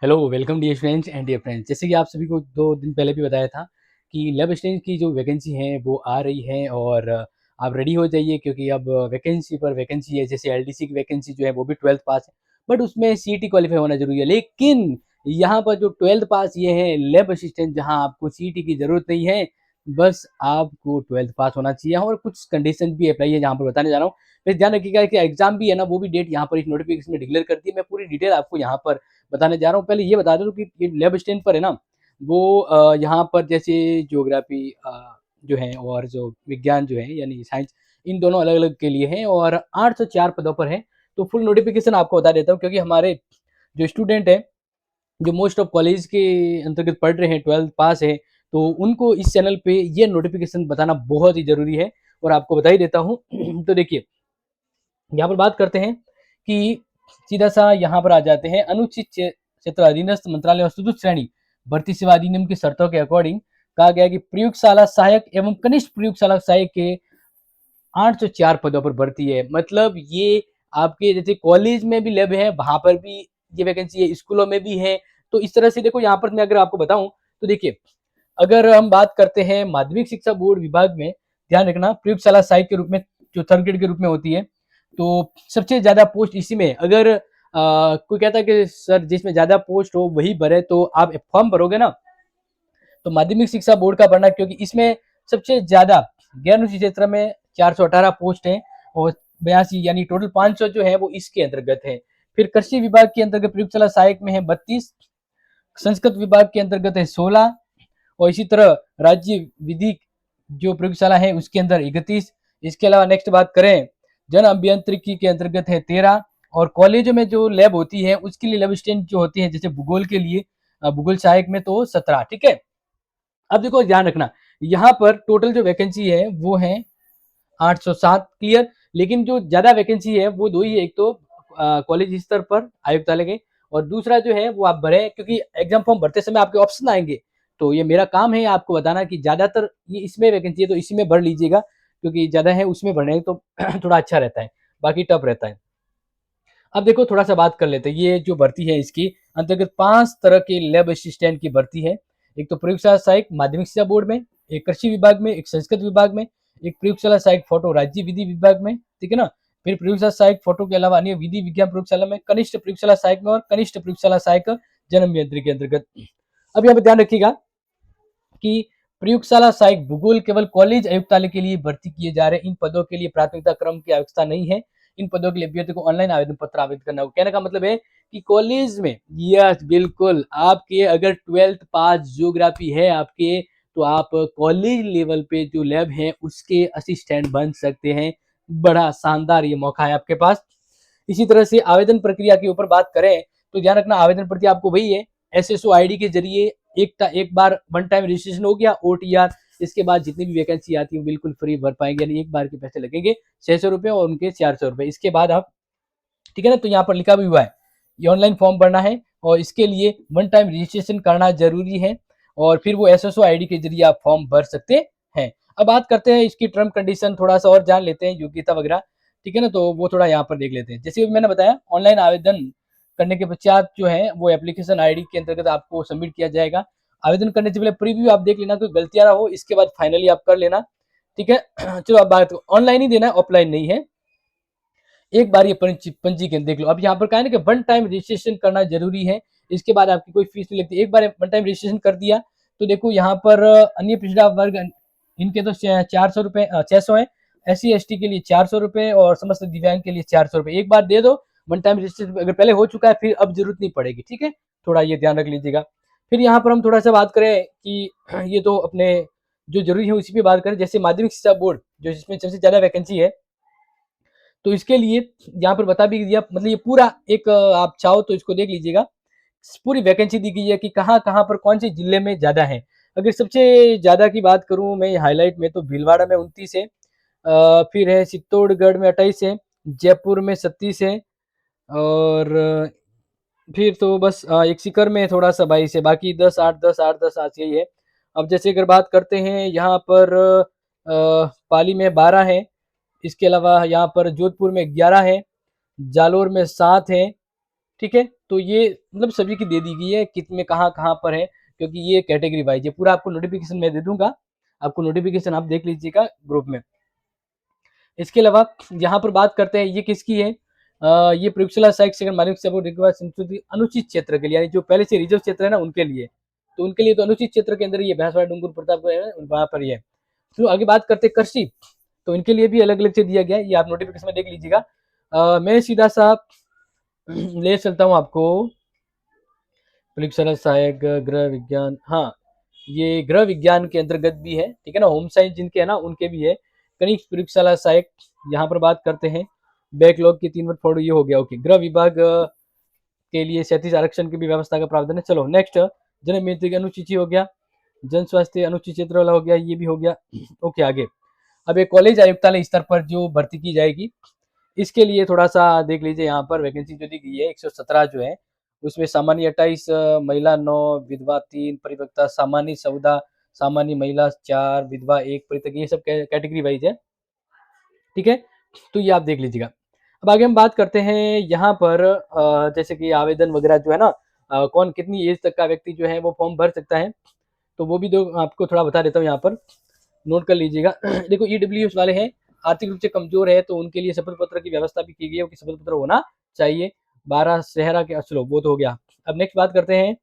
Hello, welcome dear friends and dear friends. जैसे कि आप सभी को 2 दिन पहले भी बताया था कि लैब असिस्टेंट की जो वैकेंसी है वो आ रही है और आप रेडी हो जाइए क्योंकि अब वैकेंसी पर वैकेंसी है। जैसे एलडीसी की वैकेंसी जो है वो भी 12th पास है, बट उसमें सीईटी क्वालीफाई होना ज़रूरी है। लेकिन यहाँ पर जो 12th पास ये है लैब असिस्टेंट, जहाँ आपको सीईटी की ज़रूरत नहीं है, बस आपको 12th पास होना चाहिए और कुछ कंडीशन भी अप्लाई है जहाँ पर बताने जा रहा हूँ। फिर ध्यान रखिएगा कि एग्ज़ाम भी है ना, वो भी डेट यहाँ पर इस नोटिफिकेशन में डिक्लेयर कर दी है। मैं पूरी डिटेल आपको यहाँ पर बताने जा रहा हूँ। पहले ये बता दूँ कि ये लैब असिस्टेंट पर है ना, वो यहाँ पर जैसे ज्योग्राफी जो है और जो विज्ञान जो है यानी साइंस, इन दोनों अलग-अलग के लिए हैं और 804 पदों पर है। तो फुल नोटिफिकेशन आपको बता देता हूँ क्योंकि हमारे जो स्टूडेंट हैं, जो मोस्ट ऑफ कॉलेज के अंतर्गत पढ़ रहे हैं, 12th पास है, तो उनको इस चैनल पे ये नोटिफिकेशन बताना बहुत ही ज़रूरी है और आपको बता ही देता हूँ। तो देखिए, यहाँ पर बात करते हैं कि सीधा-सा यहाँ पर आ जाते हैं। अनुचित क्षेत्र अधीनस्थ मंत्रालय और चतुर्थ श्रेणी भर्ती सेवा अधिनियम की शर्तों के अकॉर्डिंग कहा गया है कि प्रयोगशाला सहायक एवं कनिष्ठ प्रयोगशाला सहायक के 804 पदों पर भर्ती है। मतलब ये आपके जैसे कॉलेज में भी लैब है, वहाँ पर भी ये वैकेंसी है, स्कूलों में भी है। तो इस तरह से देखो, यहाँ पर मैं अगर आपको बताऊँ तो देखिए, अगर हम बात करते हैं माध्यमिक शिक्षा बोर्ड विभाग में, ध्यान रखना प्रयोगशाला सहायक के रूप में जो 3rd ग्रेड के रूप में होती है, तो सबसे ज़्यादा पोस्ट इसी में। अगर कोई कहता है कि सर जिसमें ज़्यादा पोस्ट हो वही भरे, तो आप फॉर्म भरोगे ना, तो माध्यमिक शिक्षा बोर्ड का भरना, क्योंकि इसमें सबसे ज़्यादा गैर अनुसूचित क्षेत्र में 418 पोस्ट हैं और 82 यानी टोटल 500 जो है वो इसके अंतर्गत है। फिर कृषि विभाग के अंतर्गत प्रयोगशाला सहायक में है 32, संस्कृत विभाग के अंतर्गत है 16 और इसी तरह राज्य विधिक जो प्रयोगशाला है उसके अंदर 31। इसके अलावा नेक्स्ट बात करें, जन अभियांत्रिकी के अंतर्गत है 13 और कॉलेजों में जो लैब होती है उसके लिए लैब असिस्टेंट जो होती है, जैसे भूगोल के लिए भूगोल सहायक में तो 17। ठीक है, अब देखो ध्यान रखना, यहाँ पर टोटल जो वैकेंसी है वो है 807 क्लियर। लेकिन जो ज्यादा वैकेंसी है वो दो ही है, एक तो कॉलेज स्तर पर आयुक्तालय के, और दूसरा जो है वो आप भरे, क्योंकि एग्जाम फॉर्म भरते समय आपके ऑप्शन आएंगे। तो ये मेरा काम है आपको बताना कि ज्यादातर ये इसमें वैकेंसी है तो इसी में भर लीजिएगा, क्योंकि ज्यादा है उसमें भरने तो थोड़ा अच्छा रहता है, बाकी टफ रहता है। अब देखो थोड़ा सा बात कर लेते हैं, ये जो भर्ती है इसकी अंतर्गत 5 तरह के लैब असिस्टेंट की भर्ती है। एक तो प्रयोगशाला सहायक माध्यमिक शिक्षा बोर्ड में, एक कृषि विभाग में, एक संस्कृत विभाग में, एक प्रयोगशाला सहायक फोटो राज्य विधि विभाग में, ठीक है ना। फिर प्रयोगशाला सहायक फोटो के अलावा अन्य विधि विज्ञान प्रयोगशाला में, कनिष्ठ प्रयोगशाला सहायक में और कनिष्ठ प्रयोगशाला सहायक जन्म अभियंत्रण के अंतर्गत। अब यहाँ पे ध्यान रखिएगा कि प्रयोगशाला सहायक भूगोल केवल कॉलेज आयुक्तालय के लिए भर्ती किए जा रहे हैं। इन पदों के लिए प्राथमिकता क्रम की आवश्यकता नहीं है। इन पदों के लिए अभ्यर्थी को ऑनलाइन आवेदन पत्र आवेदन करना होगा। कहने का मतलब है कि कॉलेज में, यस बिल्कुल, आपके अगर 12th पास ज्योग्राफी है आपके, तो आप कॉलेज लेवल पे जो लैब है उसके असिस्टेंट बन सकते हैं। बड़ा शानदार ये मौका है आपके पास। इसी तरह से आवेदन प्रक्रिया के ऊपर बात करें तो ध्यान रखना, आवेदन प्रक्रिया आपको वही है, एसएसओ आईडी के जरिए एक बार वन टाइम रजिस्ट्रेशन हो गया, ओटीआर। इसके बाद जितनी भी वैकेंसी आती है बिल्कुल फ्री भर पाएंगे, यानी एक बार के पैसे लगेंगे 600 रुपये और उनके 400 रुपये। इसके बाद आप, ठीक है ना, तो यहाँ पर लिखा भी हुआ है ये ऑनलाइन फॉर्म भरना है और इसके लिए वन टाइम रजिस्ट्रेशन करना जरूरी है और फिर वो एसएसओ आईडी के जरिए आप फॉर्म भर सकते हैं। अब बात करते हैं इसकी टर्म कंडीशन, थोड़ा सा और जान लेते हैं, योग्यता वगैरह, ठीक है ना, तो वो थोड़ा यहाँ पर देख लेते हैं। जैसे मैंने बताया, ऑनलाइन आवेदन करने के पश्चात जो है वो एप्लीकेशन आईडी के अंतर्गत आपको सबमिट किया जाएगा। आवेदन करने से पहले प्रीव्यू आप देख लेना, कोई गलतियां ना हो, इसके बाद फाइनली आप कर लेना, ठीक है। चलो अब बात, ऑनलाइन ही देना है, ऑफलाइन नहीं है। एक बार ये पंजीकरण देख लो। अब यहाँ पर कहा है ना कि वन टाइम रजिस्ट्रेशन करना जरूरी है, इसके बाद आपकी कोई फीस नहीं लगती। एक बार वन टाइम रजिस्ट्रेशन कर दिया तो देखो यहाँ पर अन्य पिछड़ा वर्ग इनके तो 400 रुपये 600 है, SC ST के लिए 400 रुपये और समस्त दिव्यांग के लिए 400 रुपये। एक बार दे दो वन टाइम रजिस्ट्रेशन, अगर पहले हो चुका है फिर अब जरूरत नहीं पड़ेगी, ठीक है, थोड़ा ये ध्यान रख लीजिएगा। फिर यहाँ पर हम थोड़ा सा बात करें कि ये तो अपने जो जरूरी है उसी पे बात करें। जैसे माध्यमिक शिक्षा बोर्ड जो जिसमें सबसे ज्यादा वैकेंसी है, तो इसके लिए यहाँ पर बता भी दिया, मतलब ये पूरा एक आप चाहो तो इसको देख लीजिएगा, पूरी वैकेंसी दी गई है कि कहाँ कहाँ पर कौन से जिले में ज्यादा है। अगर सबसे ज्यादा की बात करूं मैं हाईलाइट में, तो भीलवाड़ा में 29 है, फिर है चित्तौड़गढ़ में 28 है, जयपुर में 37 है और फिर तो बस एक सीकर में थोड़ा सा 22 है, बाकी 10 8 10 8 10 8 यही है। अब जैसे अगर बात करते हैं यहाँ पर पाली में 12 है, इसके अलावा यहाँ पर जोधपुर में 11 है, जालोर में 7 है, ठीक है। तो ये मतलब सभी की दे दी गई है, कितने कहाँ-कहाँ पर है, क्योंकि ये कैटेगरी वाइज़ है। पूरा आपको नोटिफ़िकेशन मैं दे दूँगा, आपको नोटिफ़िकेशन आप देख लीजिएगा ग्रुप में। इसके अलावा यहाँ पर बात करते हैं, ये किसकी है? ये प्रयोगशाला सहायक शिक्षण माध्यमिक शिक्षा बोर्ड रिक्वा संस्कृति अनुचित क्षेत्र के लिए, यानी जो पहले से रिजर्व क्षेत्र है ना, उनके लिए। तो उनके लिए तो अनुचित क्षेत्र के अंदर ये भैंसवाड़ा, डूंगरपुर, प्रतापगढ़ है, वहाँ पर ये है। फिर आगे बात करते हैं कृषि, तो इनके लिए भी अलग-अलग से दिया गया है, ये आप नोटिफ़िकेशन में देख लीजिएगा। मैं सीधा-सा ले चलता हूँ आपको प्रयोगशाला सहायक गृह विज्ञान, हाँ, ये गृह विज्ञान के अंतर्गत भी है, ठीक है ना? होम साइंस जिनके है ना, उनके भी है। कनिष्ठ प्रयोगशाला सहायक, यहाँ पर बात करते हैं। बैकलॉग की 3 वर्ग फॉर ये हो गया, ओके। गृह विभाग के लिए 37 आरक्षण की भी व्यवस्था का प्रावधान है। चलो नेक्स्ट, जन मित्र की अनुसूची हो गया, जन स्वास्थ्य अनुसूचित क्षेत्र वाला हो गया, ये भी हो गया। ओके, आगे। अब एक कॉलेज आयुक्तालय स्तर पर जो भर्ती की जाएगी, इसके लिए थोड़ा-सा देख लीजिए, यहाँ पर वैकेंसी जो दी गई है 117 जो है, उसमें सामान्य 28, महिला 9, विधवा 3, परिपक्वता सामान्य 14, सामान्य महिला 4, विधवा 1, परित्यक्त, ये सब कैटेगरी वाइज़ है, ठीक है? तो ये आप देख लीजिएगा। अब आगे हम बात करते हैं यहाँ पर, जैसे कि आवेदन वगैरह जो है ना, कौन कितनी एज तक का व्यक्ति जो है वो फॉर्म भर सकता है, तो वो भी दो आपको थोड़ा बता देता हूँ यहाँ पर, नोट कर लीजिएगा। देखो ईडब्ल्यूएस वाले हैं, आर्थिक रूप से कमजोर है, तो उनके लिए शपथ पत्र की व्यवस्था भी की गई है कि शपथ पत्र होना चाहिए। 12 शहरा के, चलो वो तो हो गया। अब नेक्स्ट बात करते हैं,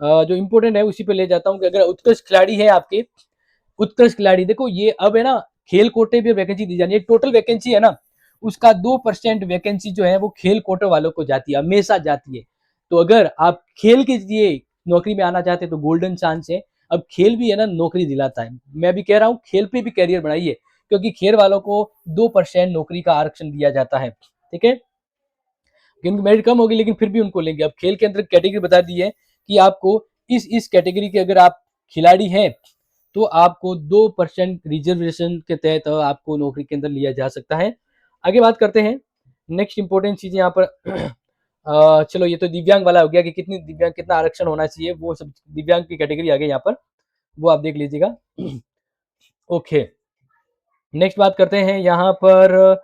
जो इम्पोर्टेंट है उसी पे ले जाता हूँ कि अगर उत्कृष्ट खिलाड़ी है आपके, उत्कृष्ट खिलाड़ी, देखो ये अब है ना, खेल कोटे पे वैकेंसी दी जानी है। टोटल वैकेंसी है ना, उसका 2% वैकेंसी जो है वो खेल कोटे वालों को जाती है, हमेशा जाती है। तो अगर आप खेल के लिए नौकरी में आना चाहते हैं तो गोल्डन चांस है। अब खेल भी है ना, नौकरी दिलाता है। मैं भी कह रहा हूँ, खेल पे भी कैरियर बनाइए, क्योंकि खेल वालों को 2% नौकरी का आरक्षण दिया जाता है, ठीक है? जिनकी मेरिट कम होगी लेकिन फिर भी उनको लेंगे। अब खेल के अंदर कैटेगरी बता दी है कि आपको इस कैटेगरी के अगर आप खिलाड़ी हैं, तो आपको 2% रिजर्वेशन के तहत आपको नौकरी के अंदर लिया जा सकता है। आगे बात करते हैं, नेक्स्ट इंपॉर्टेंट चीज़ यहाँ पर। चलो ये तो दिव्यांग वाला हो गया कि कितनी दिव्यांग, कितना आरक्षण होना चाहिए, वो सब दिव्यांग की कैटेगरी आ गई यहाँ पर, वो आप देख लीजिएगा। ओके, नेक्स्ट बात करते हैं यहाँ पर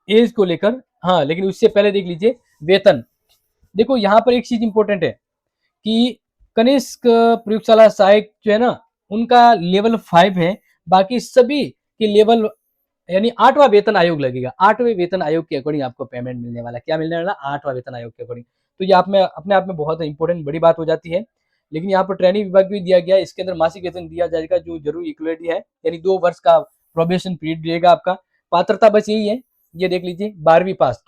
एज को लेकर। हाँ, लेकिन उससे पहले देख लीजिए वेतन। देखो यहाँ पर एक चीज इंपॉर्टेंट है कि कनिष्क प्रयोगशाला सहायक जो है ना, उनका लेवल 5 है, बाकी सभी के लेवल, यानी 8वां वेतन आयोग लगेगा। 8वें वेतन आयोग के अकॉर्डिंग आपको पेमेंट मिलने वाला है। क्या मिलने वाला? 8वां वेतन आयोग के अकॉर्डिंग। तो ये आप में अपने आप में बहुत इंपॉर्टेंट बड़ी बात हो जाती है। लेकिन यहाँ पर ट्रेनिंग विभाग भी दिया गया है, इसके अंदर मासिक वेतन दिया जाएगा जो जरूरी इक्वलिटी है, यानी 2 वर्ष का प्रोबेशन पीरियड रहेगा आपका। पात्रता बस यही है, ये देख लीजिए 12वीं पास।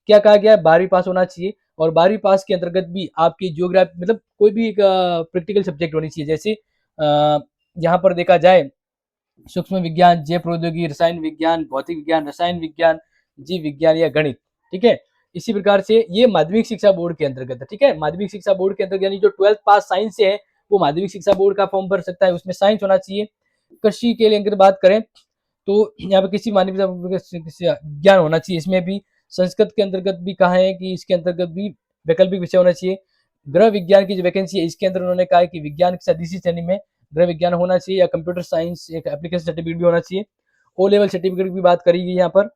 क्या कहा गया है? 12वीं पास होना चाहिए। और 12वीं पास के अंतर्गत भी आपकी जियोग्राफी, मतलब कोई भी एक प्रैक्टिकल सब्जेक्ट होनी चाहिए, जैसे यहाँ पर देखा जाए सूक्ष्म विज्ञान, जैव प्रौद्योगिकी, रसायन विज्ञान, भौतिक विज्ञान, रसायन विज्ञान, जीव विज्ञान या गणित, ठीक है? इसी प्रकार से ये माध्यमिक शिक्षा बोर्ड के अंतर्गत है, ठीक है? माध्यमिक शिक्षा बोर्ड के अंतर्गत, यानी जो 12th पास साइंस से है वो माध्यमिक शिक्षा बोर्ड का फॉर्म भर सकता है, उसमें साइंस होना चाहिए। कृषि के लिए अगर बात करें तो यहाँ पे किसी मानवीय ज्ञान होना चाहिए, इसमें भी संस्कृत के अंतर्गत भी कहा है कि इसके अंतर्गत भी वैकल्पिक विषय होना चाहिए। गृह विज्ञान की जो वैकेंसी है इसके अंदर उन्होंने कहा है कि विज्ञान के साथ इसी श्रेणी में गृह विज्ञान होना चाहिए, या कंप्यूटर साइंस एक एप्लीकेशन सर्टिफिकेट भी होना चाहिए। ओ लेवल सर्टिफिकेट की बात करी गई यहाँ पर।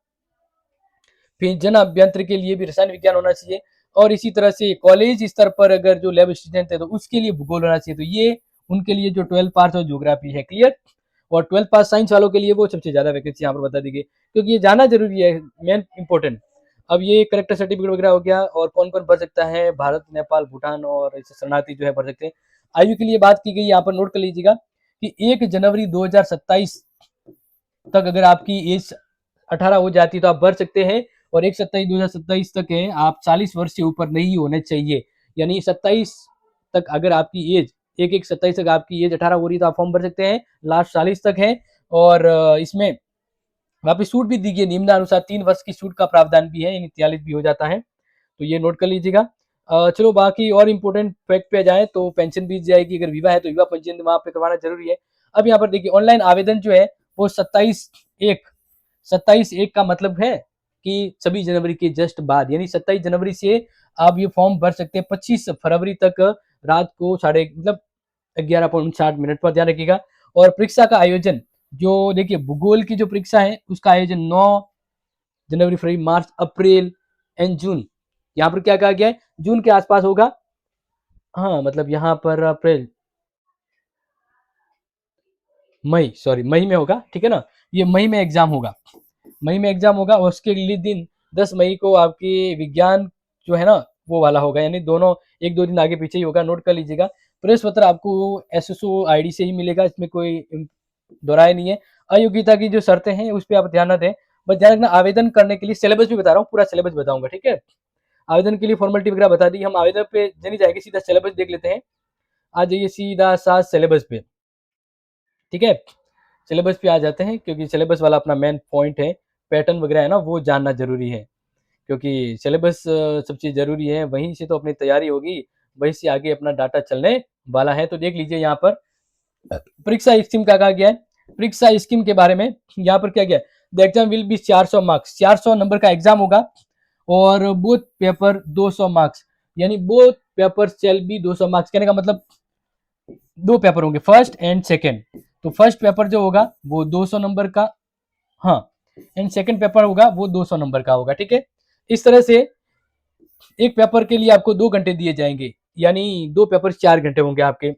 फिर जन अभियंत्र के लिए भी रसायन विज्ञान होना चाहिए, और इसी तरह से कॉलेज स्तर पर अगर जो लैब स्टूडेंट है तो उसके लिए भूगोल होना चाहिए। तो ये उनके लिए जो 12 पास और ज्योग्राफी है, क्लियर। और 12 पास साइंस वालों के लिए वो सबसे ज्यादा वैकेंसी यहाँ पर बता दी गई, क्योंकि ये जाना जरूरी है, मेन इंपॉर्टेंट। अब ये करेक्टर सर्टिफिकेट वगैरह हो गया, और कौन कौन भर सकता है? भारत, नेपाल, भूटान और शरणार्थी जो है भर सकते हैं। आयु के लिए बात की गई, यहाँ पर नोट कर लीजिएगा कि 1 जनवरी 2027 तक अगर आपकी एज 18 हो जाती है तो आप भर सकते हैं, और 1/27/2027 तक है, आप 40 वर्ष से ऊपर नहीं होने चाहिए। यानी 27 तक अगर आपकी एज, 1/1/27 तक आपकी एज 18 हो रही है तो आप फॉर्म भर सकते हैं, लास्ट 40 तक है। और इसमें वहाँ पे छूट भी दी गई, निम्नानुसार 3 वर्ष की छूट का प्रावधान भी है, यानी 43 भी हो जाता है। तो ये नोट कर लीजिएगा। चलो बाकी और इम्पोर्टेंट फैक्ट पे जाए तो पेंशन भी जाएगी, अगर विवाह है तो विवाह पंजीयन वहाँ पे करवाना जरूरी है। अब यहाँ पर देखिए ऑनलाइन आवेदन जो है वो 27/1 का मतलब है कि 26 जनवरी के जस्ट बाद, यानी 27 जनवरी से आप ये फॉर्म भर सकते हैं 25 फरवरी तक रात को साढ़े मतलब 11:59 पर, ध्यान रखिएगा। और परीक्षा का आयोजन, जो देखिए भूगोल की जो परीक्षा है उसका आयोजन 9 जनवरी, फरवरी, मार्च, अप्रैल एंड जून, यहाँ पर क्या कहा गया है, जून के आसपास होगा। हाँ, मतलब यहाँ पर अप्रैल, मई में होगा, ठीक है ना। ये मई में एग्जाम होगा, मई में एग्जाम होगा, और उसके अगले दिन 10 मई को आपकी विज्ञान जो है ना वो वाला होगा, यानी दोनों एक दो दिन आगे पीछे ही होगा, नोट कर लीजिएगा। प्रवेश पत्र आपको एसएसओ आईडी से ही मिलेगा, इसमें कोई दोहराए नहीं है। अयोग्यता की जो शर्तें हैं उस पर आप ध्यान न दें, बस ध्यान रखना आवेदन करने के लिए सिलेबस भी बता रहा हूँ, पूरा सिलेबस बताऊंगा, ठीक है। आवेदन के लिए फॉर्मेलिटी वगैरह बता दी, हम आवेदन पे नहीं जाएंगे, सीधा सिलेबस देख लेते हैं। आ जाइए सीधा सा सिलेबस पे, ठीक है। सिलेबस पे आ जाते हैं, क्योंकि सिलेबस वाला अपना मेन पॉइंट है, पैटर्न वगैरह है ना वो जानना जरूरी है, क्योंकि सिलेबस सब चीज़ जरूरी है, वहीं से तो अपनी तैयारी होगी, वहीं से आगे अपना डाटा चलने वाला है। तो देख लीजिए यहाँ पर परीक्षा स्कीम का कहा गया है। परीक्षा स्कीम के बारे में यहाँ पर क्या गया, the exam will be 400 marks, 400 number का एग्जाम होगा, और बोथ पेपर 200 मार्क्स, यानी बोथ पेपर चैल बी 200 मार्क्स, कहने का मतलब दो पेपर होंगे, फर्स्ट एंड सेकेंड। तो फर्स्ट पेपर जो होगा वो 200 नंबर का, हाँ, एंड सेकेंड पेपर होगा वो 200 नंबर का होगा, ठीक है। इस तरह से एक पेपर के लिए आपको 2 घंटे दिए जाएंगे, यानी दो पेपर 4 घंटे होंगे आपके।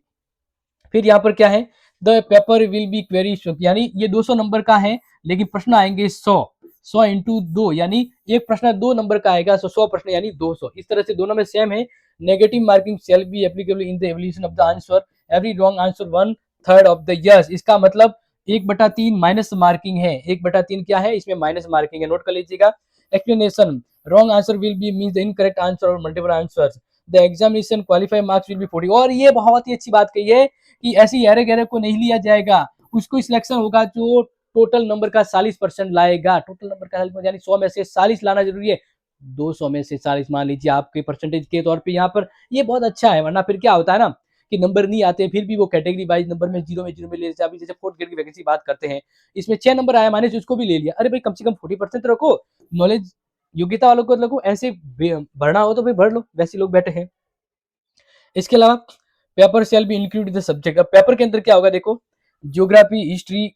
फिर यहाँ पर क्या है, the paper will be query, यानी ये 200 नंबर का है, लेकिन प्रश्न आएंगे 100 इंटू 2, यानी एक प्रश्न 2 नंबर का आएगा, 100 प्रश्न यानी 200। इस तरह से दोनों में सेम है। Negative marking shall be applicable in the evolution of the answer, every wrong answer 1/3 of the yes. इसका मतलब 1/3 माइनस मार्किंग है, 1/3 क्या है, इसमें माइनस मार्किंग है, नोट कर लीजिएगा। Explanation, wrong answer will be means the incorrect answer और multiple answers, the examination qualify marks will be 40। और ये बहुत ही अच्छी बात कही है कि ऐसी गहरे गहरे को नहीं लिया जाएगा, उसको सिलेक्शन होगा जो टोटल नंबर का 40% लाएगा, टोटल नंबर का यानी 100 में से 40 लाना जरूरी है, 200 में से 40 मान लीजिए आपके परसेंटेज के तौर पे यहाँ पर, ये बहुत अच्छा है। वरना फिर क्या होता है ना कि नंबर नहीं आते, फिर भी वो कैटेगरी वाइज नंबर में जीरो में ले लेते हैं। अभी जैसे फोर्थ ग्रेड की वैकेंसी बात करते हैं, इसमें 6 नंबर आया, माइनस उसको भी ले लिया, अरे भाई कम से कम 40% तो रखो, नॉलेज योग्यता वालों को रखो, ऐसे भरना हो तो फिर भर लो, वैसे लोग बैठे हैं। इसके अलावा paper shall be include the subject, अब पेपर के अंदर क्या होगा देखो, geography, history,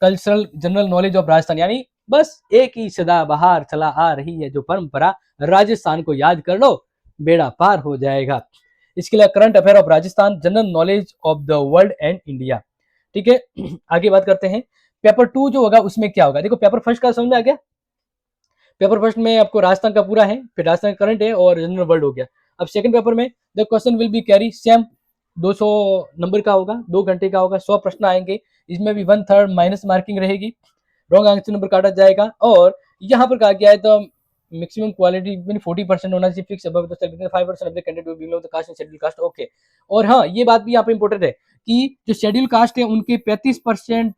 cultural, general knowledge of Rajasthan, यानी बस एक ही सदा बाहर चला आ रही है जो परंपरा, राजस्थान को याद कर लो, बेड़ा पार हो जाएगा। इसके लिए current affair of Rajasthan, general knowledge of the world and India, ठीक है। आगे बात करते हैं, पेपर 2 जो होगा उसमें क्या होगा, देखो पेपर फर्स्ट का समझ में आ गया, पेपर फर्स्ट में आपको राजस्थान का पूरा है, फिर राजस्थान करंट है और जनरल वर्ल्ड हो गया। अब सेकंड पेपर में the question will be carry same, 200 number का होगा, 2 घंटे का होगा, 100 प्रश्न आएंगे, इसमें भी 1/3 माइनस मार्किंग रहेगी, रॉन्ग आंसर नंबर काटा जाएगा। और यहाँ पर कहा गया है तो मैक्सिमम क्वालिटी 40% होना चाहिए, fix above the 5% of the candidate below the caste and schedule caste, okay. और हाँ, ये बात भी यहाँ पे इंपॉर्टेंट है कि जो शेड्यूल कास्ट है उनके 35%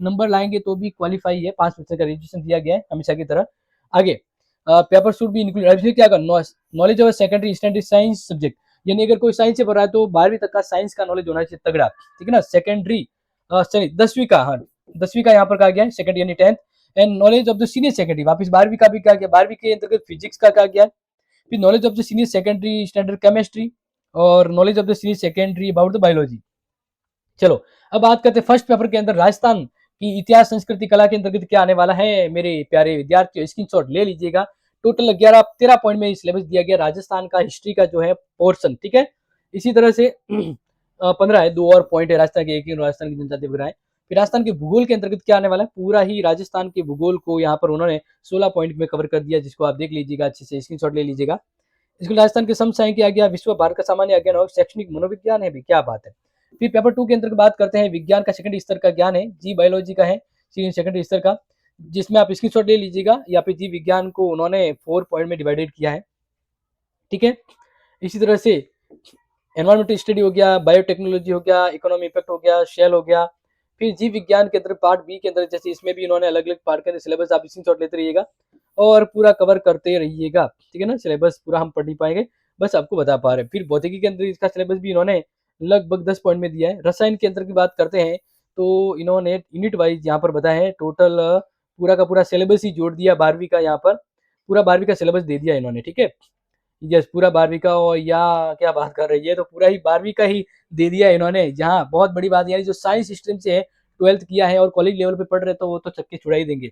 नंबर लाएंगे तो भी क्वालिफाई है, 5% का रिजर्वेशन दिया गया है हमेशा की तरह। आगे पेपर शुड बी इंक्लूड, अभी क्या करना, knowledge of secondary standard science subject, यानी अगर कोई साइंस से पढ़ रहा है तो 12वीं तक का साइंस का नॉलेज होना चाहिए तगड़ा, ठीक है ना। सेकेंडरी सॉरी 10वीं का, हाँ 10वीं का यहाँ पर कहा गया है, सेकंड यानी 10th, and knowledge of the senior secondary, वापस 12वीं का भी कहा गया, 12वीं के अंतर्गत फिजिक्स का कहा गया, फिर knowledge of the senior secondary standard chemistry, और knowledge of the senior secondary about the biology. चलो अब बात करते हैं फर्स्ट पेपर के अंदर राजस्थान की इतिहास संस्कृति कला के अंतर्गत क्या आने वाला है मेरे प्यारे विद्यार्थियों, स्क्रीनशॉट ले लीजिएगा। टोटल 11-13 पॉइंट में सिलेबस दिया गया राजस्थान का हिस्ट्री का जो है पोर्शन, ठीक है। इसी तरह से 15 है, 2 और पॉइंट है राजस्थान के, एक राजस्थान की जनजाति वगैरह है। फिर राजस्थान के भूगोल के अंतर्गत क्या आने वाला है, पूरा ही राजस्थान के भूगोल को यहाँ पर उन्होंने 16 पॉइंट में कवर कर दिया, जिसको आप देख लीजिएगा, अच्छे से स्क्रीनशॉट ले लीजिएगा। इसको राजस्थान के समसामयिक आ गया, विश्व भारत का सामान्य ज्ञान और शैक्षणिक मनोविज्ञान है भी, क्या बात है। फिर पेपर 2 के अंतर्गत बात करते हैं, विज्ञान का सेकंड स्तर का ज्ञान है, जी बायोलॉजी का है सेकंड स्तर का, जिसमें आप स्क्रीनशॉट ले लीजिएगा। यहाँ पे जी विज्ञान को उन्होंने 4 पॉइंट में डिवाइडेड किया है, ठीक है। इसी तरह से एनवायरमेंटल स्टडी हो गया, बायोटेक्नोलॉजी हो गया, इकोनॉमी इफेक्ट हो गया, शेल हो गया। फिर जीव विज्ञान के अंदर पार्ट बी के अंदर जैसे इसमें भी इन्होंने अलग अलग पार्ट के अंदर सिलेबस आप स्क्रीनशॉट लेते रहिएगा और पूरा कवर करते रहिएगा, ठीक है ना। सिलेबस पूरा हम पढ़ नहीं पाएंगे, बस आपको बता पा रहे हैं। फिर भौतिकी के अंदर इसका सिलेबस भी इन्होंने लगभग 10 पॉइंट में दिया है। रसायन के अंदर की बात करते हैं तो इन्होंने यूनिट वाइज यहाँ पर बताया है, टोटल पूरा का पूरा सिलेबस ही जोड़ दिया 12वीं का, यहाँ पर पूरा 12वीं का सिलेबस दे दिया इन्होंने, ठीक है। यस, पूरा 12वीं का, और या क्या बात कर रही है, तो पूरा ही 12वीं का ही दे दिया इन्होंने। जहाँ बहुत बड़ी बात, यानी जो साइंस स्ट्रीम से है, 12th किया है और कॉलेज लेवल पे पढ़ रहे तो वो तो चक्के छुड़ा ही देंगे,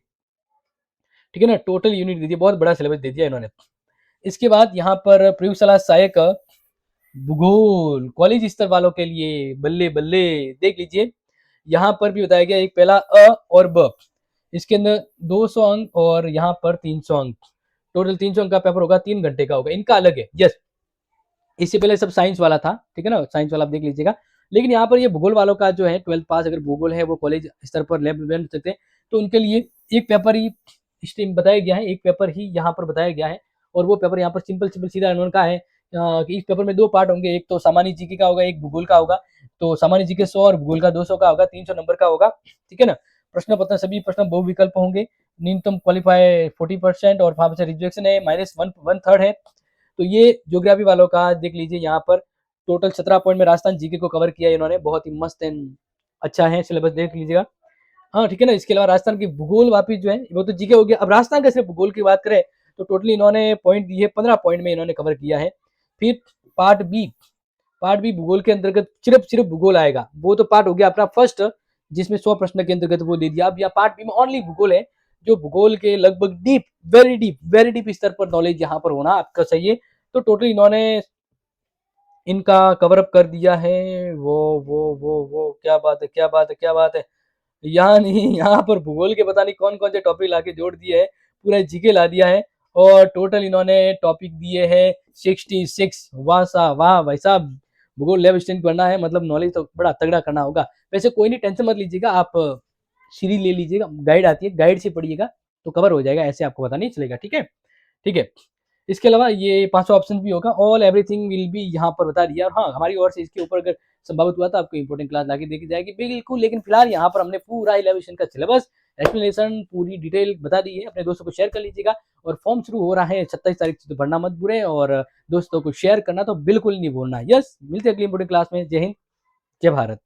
ठीक है ना। टोटल यूनिट दे दिया, बहुत बड़ा सिलेबस दे दिया इन्होंने। इसके बाद यहाँ पर प्रयोगशाला सहायक भूगोल कॉलेज स्तर वालों के लिए बल्ले बल्ले देख लीजिए। यहाँ पर भी बताया गया एक पहला अ और ब, इसके अंदर 200 अंक और यहाँ पर 300 अंक, टोटल 300 अंक का पेपर होगा, 3 घंटे का होगा, इनका अलग है। यस, इससे पहले सब साइंस वाला था, ठीक है ना, साइंस वाला आप देख लीजिएगा। लेकिन यहाँ पर ये भूगोल वालों का जो है 12th पास अगर भूगोल है वो कॉलेज स्तर पर लैब बन सकते हैं, तो उनके लिए एक पेपर ही स्ट्रीम बताया गया है, एक पेपर ही यहाँ पर बताया गया है। और वो पेपर यहाँ पर सिंपल सिंपल सीधा इन्होंने कहा है कि इस पेपर में 2 पार्ट होंगे, एक तो सामान्य जीके का होगा, एक भूगोल का होगा। तो सामान्य जीके 100 और भूगोल का 200 का होगा, 300 नंबर का होगा, ठीक है ना। प्रश्न पत्र सभी प्रश्न बहुविकल्प होंगे, न्यूनतम क्वालिफाई 40% और वहां पर रिजेक्शन है -1/3 है। तो ये ज्योग्राफी वालों का देख लीजिए, यहाँ पर टोटल 17 पॉइंट में राजस्थान जीके को कवर किया है इन्होंने, बहुत ही मस्त एंड अच्छा है सिलेबस, देख लीजिएगा। हाँ, ठीक है ना। इसके अलावा राजस्थान की भूगोल वापिस जो है वो तो जीके हो गया। अब राजस्थान का सिर्फ भूगोल की बात करें तो टोटली इन्होंने पॉइंट दिए, 15 पॉइंट में इन्होंने कवर किया है। फिर पार्ट बी, पार्ट बी भूगोल के अंतर्गत सिर्फ भूगोल आएगा, वो तो पार्ट हो गया अपना फर्स्ट, जिसमें 100 प्रश्न के अंतर्गत वो दे दिया। अब यहाँ पार्ट बी में ओनली भूगोल है, जो भूगोल के लगभग वेरी डीप स्तर पर नॉलेज यहाँ पर होना आपका चाहिए। तो टोटल इन्होंने इनका कवर अप कर दिया है। वो क्या बात है, क्या बात है, क्या बात है। यहाँ नहीं, यहाँ पर भूगोल के पता नहीं कौन कौन से टॉपिक लाके जोड़ दिए है, पूरा जीके ला दिया है। और टोटल इन्होंने टॉपिक दिए हैं 66। वाह साहब, वाह भाई साहब, भूगोल लैब स्टैंड पढ़ना है मतलब नॉलेज तो बड़ा तगड़ा करना होगा। वैसे कोई नहीं, टेंशन मत लीजिएगा, आप सीरीज ले लीजिएगा, गाइड आती है, गाइड से पढ़िएगा तो कवर हो जाएगा, ऐसे आपको पता नहीं चलेगा, ठीक है, ठीक है। इसके अलावा ये 500 ऑप्शन भी होगा, ऑल एवरीथिंग विल बी यहाँ पर बता दिया। और हाँ, हमारी ओर से इसके ऊपर अगर संभावित हुआ तो आपको इंपॉर्टेंट क्लास लाके देखी जाएगी बिल्कुल। लेकिन फिलहाल यहाँ पर हमने पूरा 11 का सिलेबस, एक्सप्लेनेशन, पूरी डिटेल बता दी है। अपने दोस्तों को शेयर कर लीजिएगा। और फॉर्म शुरू हो रहा है 27 तारीख से, तो भरना मत भूलें और दोस्तों को शेयर करना तो बिल्कुल नहीं भूलना। यस, मिलते हैं अगली इंपॉर्टेंट क्लास में। जय हिंद, जय भारत।